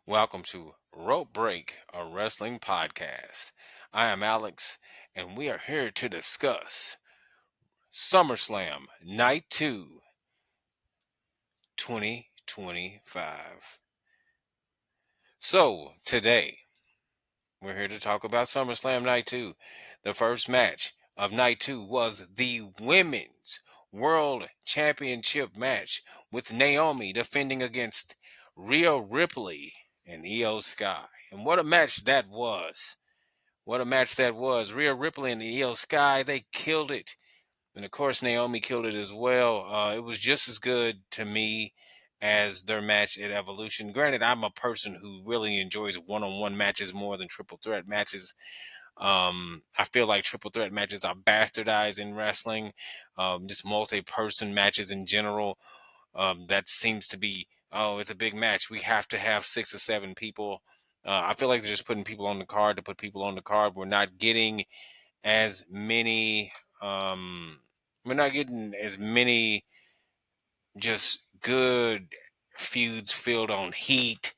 Welcome to Rope Break, a wrestling podcast. I am Alex, and we are here to discuss SummerSlam Night 2, 2025. So, today, we're here to talk about SummerSlam Night 2. The first match of Night 2 was the Women's World Championship match with Naomi defending against Rhea Ripley and Io Sky. And what a match that was! What a match that was. Rhea Ripley and Io Sky, they killed it. And of course, Naomi killed it as well. It was just as good to me as their match at Evolution. Granted, I'm a person who really enjoys one-on-one matches more than triple threat matches. I feel like triple threat matches are bastardized in wrestling. Just multi-person matches in general. That seems to be, oh, it's a big match. We have to have 6 or 7 people. I feel like they're just putting people on the card to put people on the card. We're not getting as many. Um, we're not getting as many just good feuds filled on heat,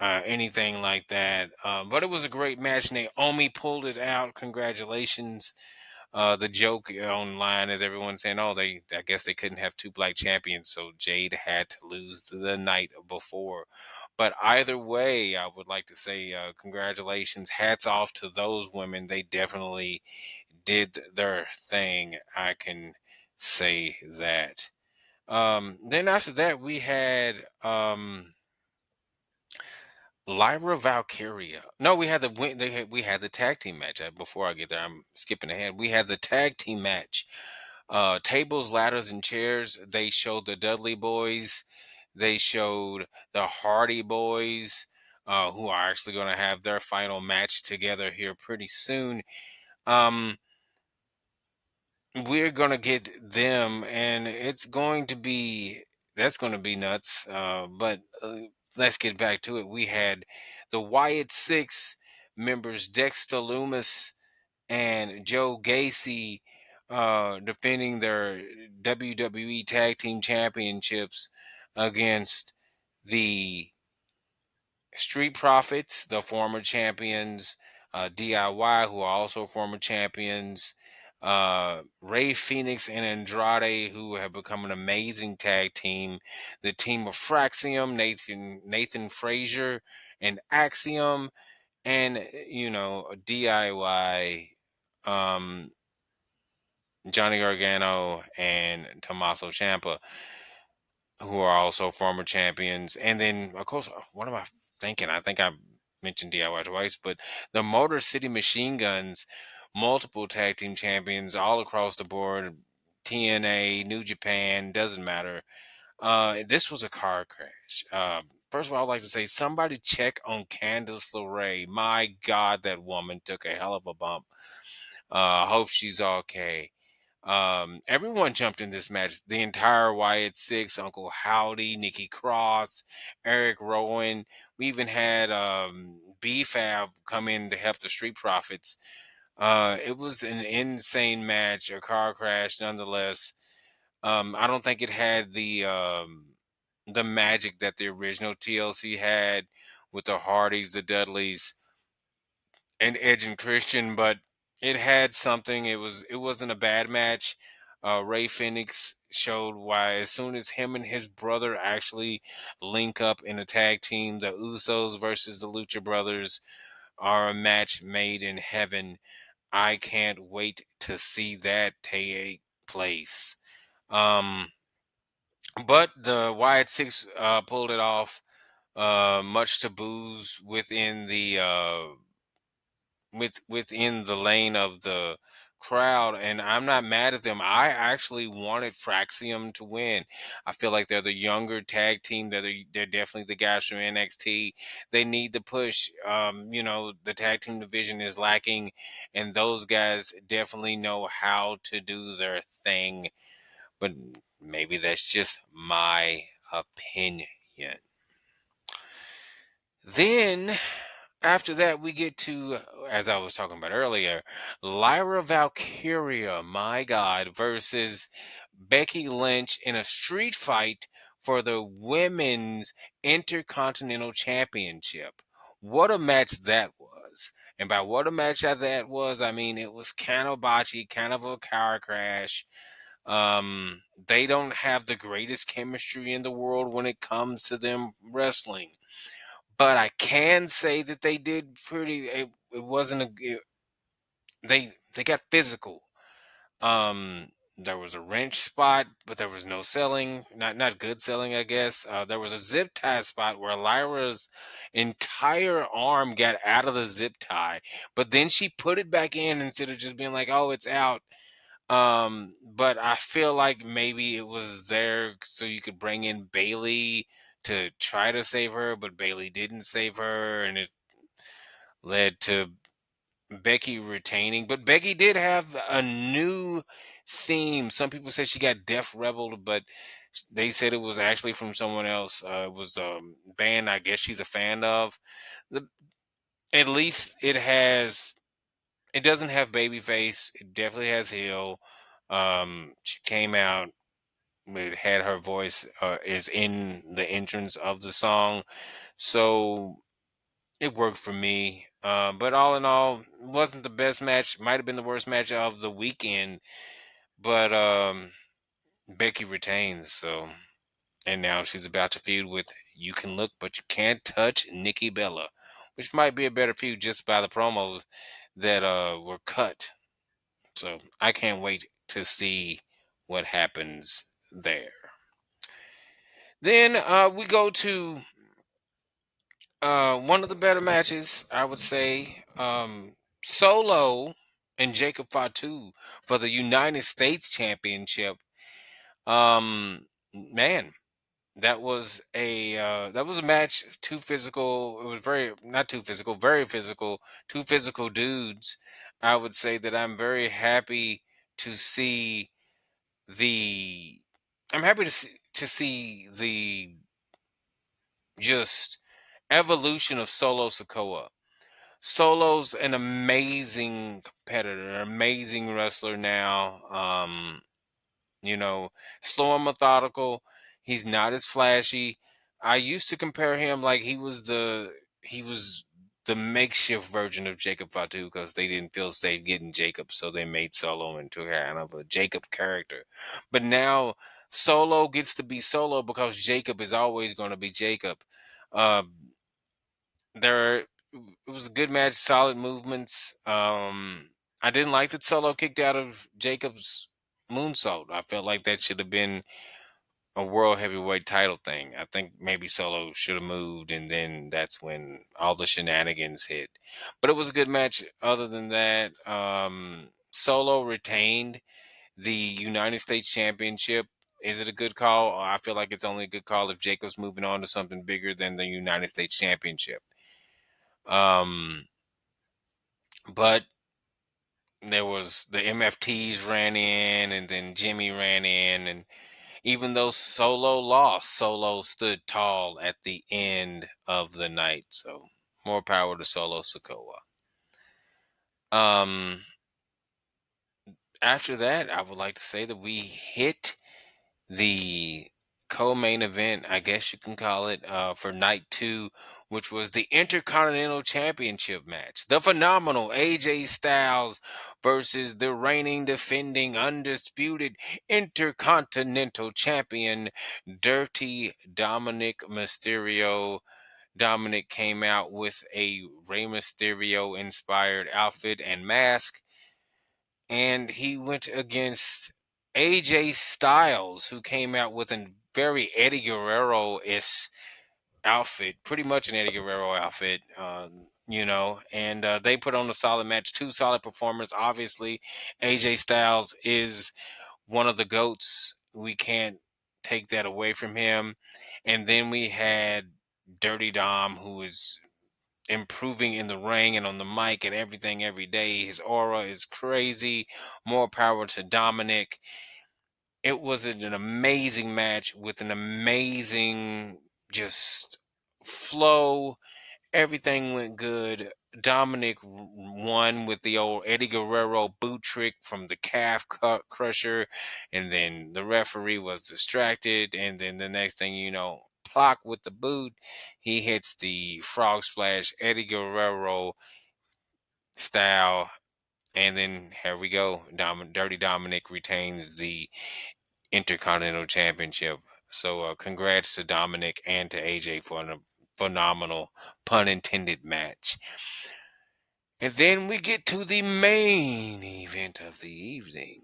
anything like that. But it was a great match. Naomi pulled it out. Congratulations. The joke online is everyone saying, "Oh, I guess they couldn't have two black champions, so Jade had to lose the night before." But either way, I would like to say, congratulations, hats off to those women. They definitely did their thing. I can say that. Then after that, we had Lyra Valkyria. No, we had we had the tag team match. Before I get there, I'm skipping ahead. We had the tag team match. Tables, ladders, and chairs. They showed the Dudley Boys. They showed the Hardy Boys, who are actually going to have their final match together here pretty soon. Um, we're going to get them, and that's going to be nuts. But let's get back to it. We had the Wyatt Six members, Dexter Loomis and Joe Gacy, defending their WWE Tag Team Championships against the Street Profits, the former champions, DIY, who are also former champions, Ray Phoenix and Andrade, who have become an amazing tag team, the team of Fraxium, Nathan Frazier, and Axiom, and DIY, um, Johnny Gargano and Tommaso Ciampa, who are also former champions. And then, of course, what am I thinking? I think I mentioned DIY twice, but the Motor City Machine Guns, multiple tag team champions all across the board. TNA, New Japan, doesn't matter. This was a car crash. First of all, I'd like to say somebody check on Candice LeRae. My God, that woman took a hell of a bump. I hope she's okay. Everyone jumped in this match. The entire Wyatt Six, Uncle Howdy, Nikki Cross, Eric Rowan. We even had B-Fab come in to help the Street Profits. It was an insane match, a car crash nonetheless. I don't think it had the magic that the original TLC had with the Hardys, the Dudleys, and Edge and Christian, but it had something. It wasn't a bad match. Ray Phoenix showed why as soon as him and his brother actually link up in a tag team, the Usos versus the Lucha Brothers are a match made in heaven. I can't wait to see that take place. Um, but the Wyatt Six pulled it off, much to booze within the lane of the crowd, and I'm not mad at them. I actually wanted Fraxium to win. I feel like they're the younger tag team. They're definitely the guys from NXT. They need the push. The tag team division is lacking, and those guys definitely know how to do their thing. But maybe that's just my opinion. Then after that, we get to, as I was talking about earlier, Lyra Valkyria, my God, versus Becky Lynch in a street fight for the Women's Intercontinental Championship. What a match that was. And by what a match that was, I mean it was kind of botchy, kind of a car crash. They don't have the greatest chemistry in the world when it comes to them wrestling. But I can say that they did pretty. It wasn't they got physical. There was a wrench spot, but there was no selling. Not good selling, I guess. There was a zip tie spot where Lyra's entire arm got out of the zip tie, but then she put it back in instead of just being like, "Oh, it's out." But I feel like maybe it was there so you could bring in Bailey to try to save her, but Bailey didn't save her, and it led to Becky retaining. But Becky did have a new theme. Some people said she got Def Rebel, but they said it was actually from someone else. It was a band I guess she's a fan of. The, at least it has. It doesn't have Babyface. It definitely has heel. She came out. It had her voice is in the entrance of the song, so it worked for me. But all in all, it wasn't the best match. Might have been the worst match of the weekend. But Becky retains. So, and now she's about to feud with You Can Look But You Can't Touch Nikki Bella, which might be a better feud just by the promos that were cut. So I can't wait to see what happens there. Then we go to one of the better matches, I would say. Solo and Jacob Fatu for the United States Championship. Man, that was a match. Too physical. It was very not too physical, very physical. Two physical dudes. I would say that I'm very happy to see the. I'm happy to see the just evolution of Solo Sokoa. Solo's an amazing competitor, an amazing wrestler now. You know, slow and methodical. He's not as flashy. I used to compare him like he was the makeshift version of Jacob Fatu because they didn't feel safe getting Jacob, so they made Solo into kind of a Jacob character. But now Solo gets to be Solo because Jacob is always going to be Jacob. Uh, there, it was a good match, solid movements. I didn't like that Solo kicked out of Jacob's moonsault. I felt like that should have been a world heavyweight title thing. I think maybe Solo should have moved, and then that's when all the shenanigans hit. But it was a good match. Other than that, Solo retained the United States Championship. Is it a good call? I feel like it's only a good call if Jacob's moving on to something bigger than the United States Championship. Um, but there was the MFTs ran in, and then Jimmy ran in, and even though Solo lost, Solo stood tall at the end of the night. So more power to Solo Sokoa. Um, After that, I would like to say that we hit the co-main event, I guess you can call it, for night two, which was the Intercontinental Championship match. The phenomenal AJ Styles versus the reigning, defending, undisputed Intercontinental Champion, Dirty Dominic Mysterio. Dominic came out with a Rey Mysterio inspired outfit and mask, and he went against AJ Styles, who came out with a very Eddie Guerrero-ish outfit, pretty much an Eddie Guerrero outfit, and they put on a solid match, two solid performers. Obviously, AJ Styles is one of the GOATs. We can't take that away from him. And then we had Dirty Dom, who is improving in the ring and on the mic and everything every day. His aura is crazy. More power to Dominic. It was an amazing match with an amazing just flow. Everything went good. Dominic won with the old Eddie Guerrero boot trick from the calf crusher, and then the referee was distracted, and then the next thing you know, Plock with the boot, he hits the frog splash Eddie Guerrero style, and then here we go. Dirty Dominic retains the Intercontinental Championship. So congrats to Dominic and to AJ for a phenomenal, pun intended, match. And then we get to the main event of the evening.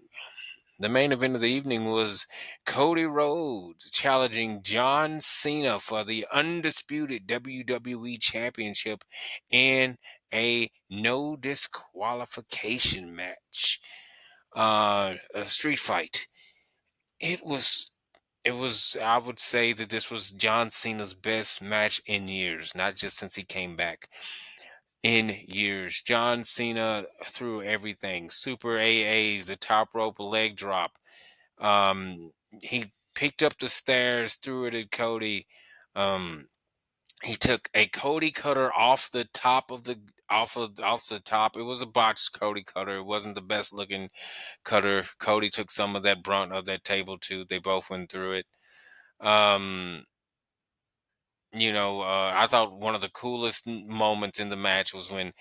The main event of the evening was Cody Rhodes challenging John Cena for the undisputed WWE Championship in a no disqualification match. A street fight. It was I would say that this was John Cena's best match in years, not just since he came back. In years, John Cena threw everything: super AAs, the top rope leg drop. He picked up the stairs, threw it at Cody. He took a Cody cutter off the top of the off the top. It was a botched Cody cutter. It wasn't the best looking cutter. Cody took some of that brunt of that table too. They both went through it. Um, I thought one of the coolest moments in the match was when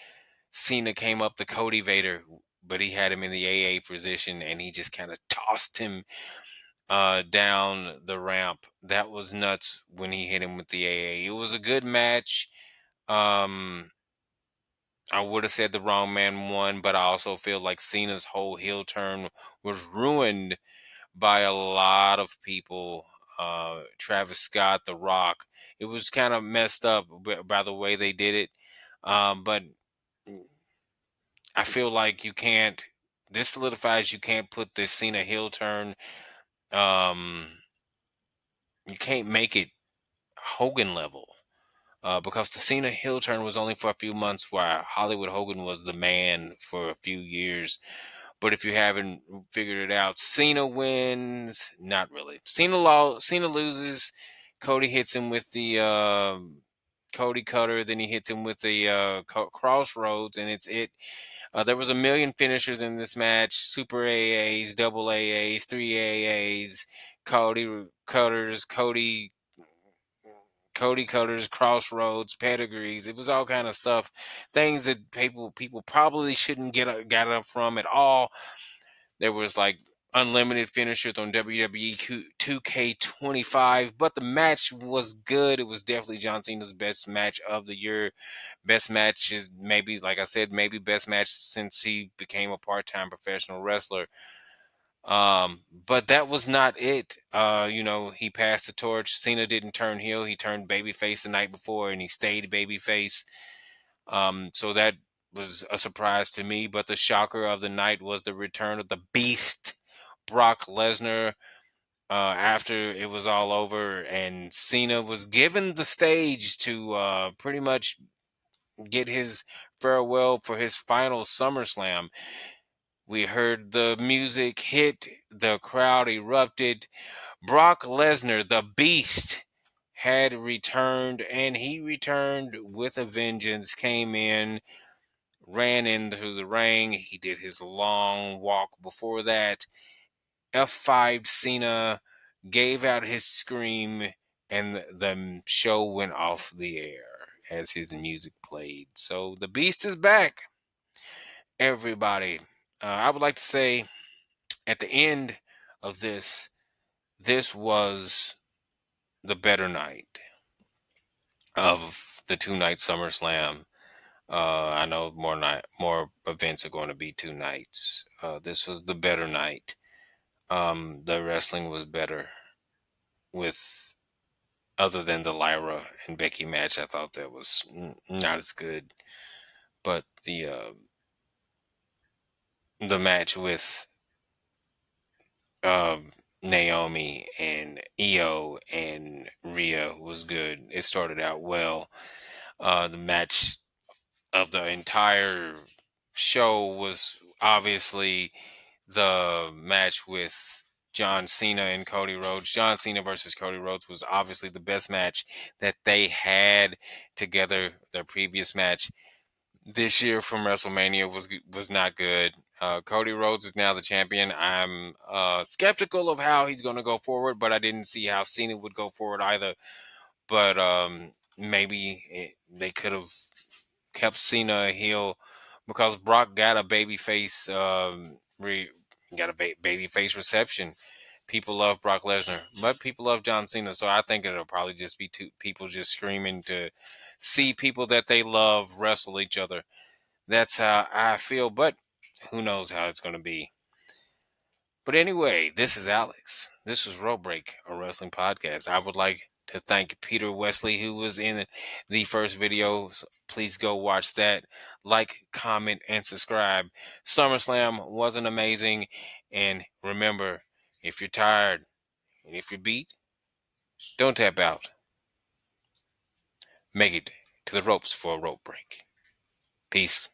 Cena came up to Cody Vader, but he had him in the AA position, and he just kind of tossed him down the ramp. That was nuts when he hit him with the AA. It was a good match. Um, I would have said the wrong man won, but I also feel like Cena's whole heel turn was ruined by a lot of people. Travis Scott, The Rock. It was kind of messed up by the way they did it. But I feel like you can't. This solidifies you can't put this Cena heel turn. Um, you can't make it Hogan level. Because the Cena heel turn was only for a few months, while Hollywood Hogan was the man for a few years. But if you haven't figured it out, Cena wins. Not really. Cena loses. Cody hits him with the Cody cutter. Then he hits him with the crossroads, and it's it. There was a million finishers in this match: super AAs, double AAs, three AAs, Cody cutters, Cody cutters, crossroads, pedigrees. It was all kind of stuff, things that people probably shouldn't get up from at all. There was like unlimited finishers on WWE 2K25, but the match was good. It was definitely John Cena's best match of the year. Best match is maybe, like I said, maybe best match since he became a part-time professional wrestler. But that was not it. He passed the torch. Cena didn't turn heel. He turned babyface the night before, and he stayed babyface. So that was a surprise to me. But the shocker of the night was the return of the Beast, Brock Lesnar. After it was all over, and Cena was given the stage to pretty much get his farewell for his final SummerSlam. We heard the music hit, the crowd erupted. Brock Lesnar, the Beast, had returned, and he returned with a vengeance. Came in, ran into the ring. He did his long walk before that. F5 Cena, gave out his scream, and the show went off the air as his music played. So the Beast is back, everybody. I would like to say at the end of this was the better night of the 2 night SummerSlam. I know more events are going to be 2 nights. This was the better night. The wrestling was better with other than the Lyra and Becky match. I thought that was not as good, but the match with um, Naomi and Io and Rhea was good. It started out well. The match of the entire show was obviously the match with John Cena and Cody Rhodes. John Cena versus Cody Rhodes was obviously the best match that they had together. Their previous match, this year from WrestleMania was not good. Cody Rhodes is now the champion. I'm skeptical of how he's going to go forward, but I didn't see how Cena would go forward either. But they could have kept Cena a heel because Brock got a baby face baby face reception. People love Brock Lesnar, but people love John Cena. So I think it'll probably just be two people just screaming to see people that they love wrestle each other. That's how I feel, but who knows how it's going to be. But anyway, this is Alex. This is Road Break, a wrestling podcast. I would like to thank Peter Wesley, who was in the first video. Please go watch that. Like, comment, and subscribe. SummerSlam wasn't amazing. And remember, if you're tired and if you're beat, don't tap out. Make it to the ropes for a rope break. Peace.